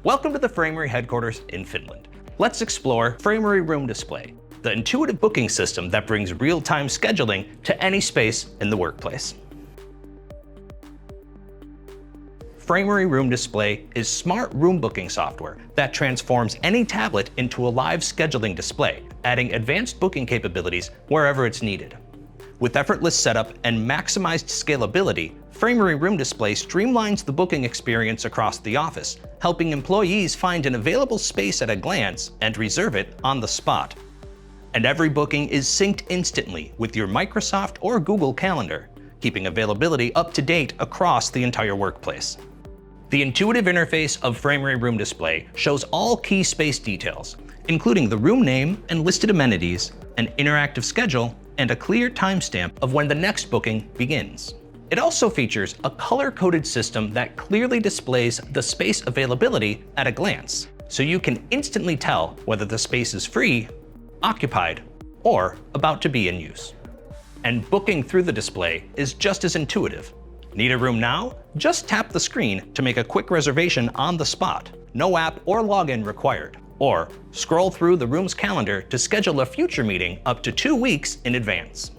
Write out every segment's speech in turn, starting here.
Welcome to the Framery headquarters in Finland. Let's explore Framery Room Display, the intuitive booking system that brings real-time scheduling to any space in the workplace. Framery Room Display is smart room booking software that transforms any tablet into a live scheduling display, adding advanced booking capabilities wherever it's needed. With effortless setup and maximized scalability, Framery Room Display streamlines the booking experience across the office, helping employees find an available space at a glance and reserve it on the spot. And every booking is synced instantly with your Microsoft or Google Calendar, keeping availability up to date across the entire workplace. The intuitive interface of Framery Room Display shows all key space details, including the room name and listed amenities, an interactive schedule, and a clear timestamp of when the next booking begins. It also features a color-coded system that clearly displays the space availability at a glance, so you can instantly tell whether the space is free, occupied, or about to be in use. And booking through the display is just as intuitive. Need a room now? Just tap the screen to make a quick reservation on the spot. No app or login required. Or scroll through the room's calendar to schedule a future meeting up to 2 weeks in advance.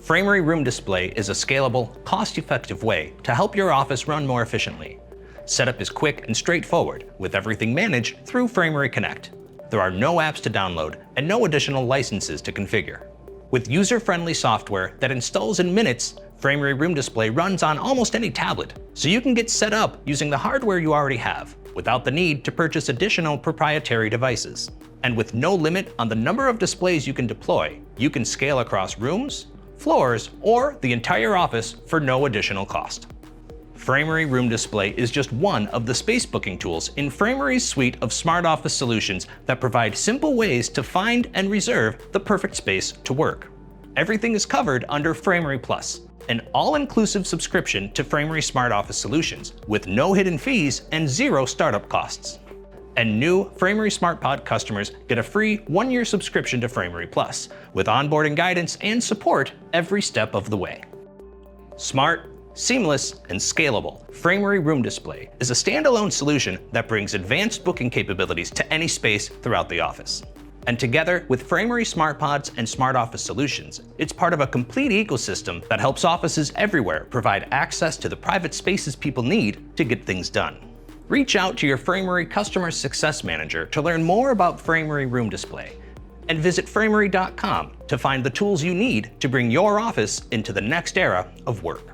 Framery Room Display is a scalable, cost-effective way to help your office run more efficiently. Setup is quick and straightforward, with everything managed through Framery Connect. There are no apps to download and no additional licenses to configure. With user-friendly software that installs in minutes, Framery Room Display runs on almost any tablet, so you can get set up using the hardware you already have, without the need to purchase additional proprietary devices. And with no limit on the number of displays you can deploy, you can scale across rooms, floors, or the entire office for no additional cost. Framery Room Display is just one of the space booking tools in Framery's suite of smart office solutions that provide simple ways to find and reserve the perfect space to work. Everything is covered under Framery Plus, an all-inclusive subscription to Framery Smart Office Solutions with no hidden fees and zero startup costs. And new Framery SmartPod customers get a free 1-year subscription to Framery Plus with onboarding guidance and support every step of the way. Smart, seamless, and scalable, Framery Room Display is a standalone solution that brings advanced booking capabilities to any space throughout the office. And together with Framery SmartPods and Smart Office Solutions, it's part of a complete ecosystem that helps offices everywhere provide access to the private spaces people need to get things done. Reach out to your Framery Customer Success Manager to learn more about Framery Room Display, and visit framery.com to find the tools you need to bring your office into the next era of work.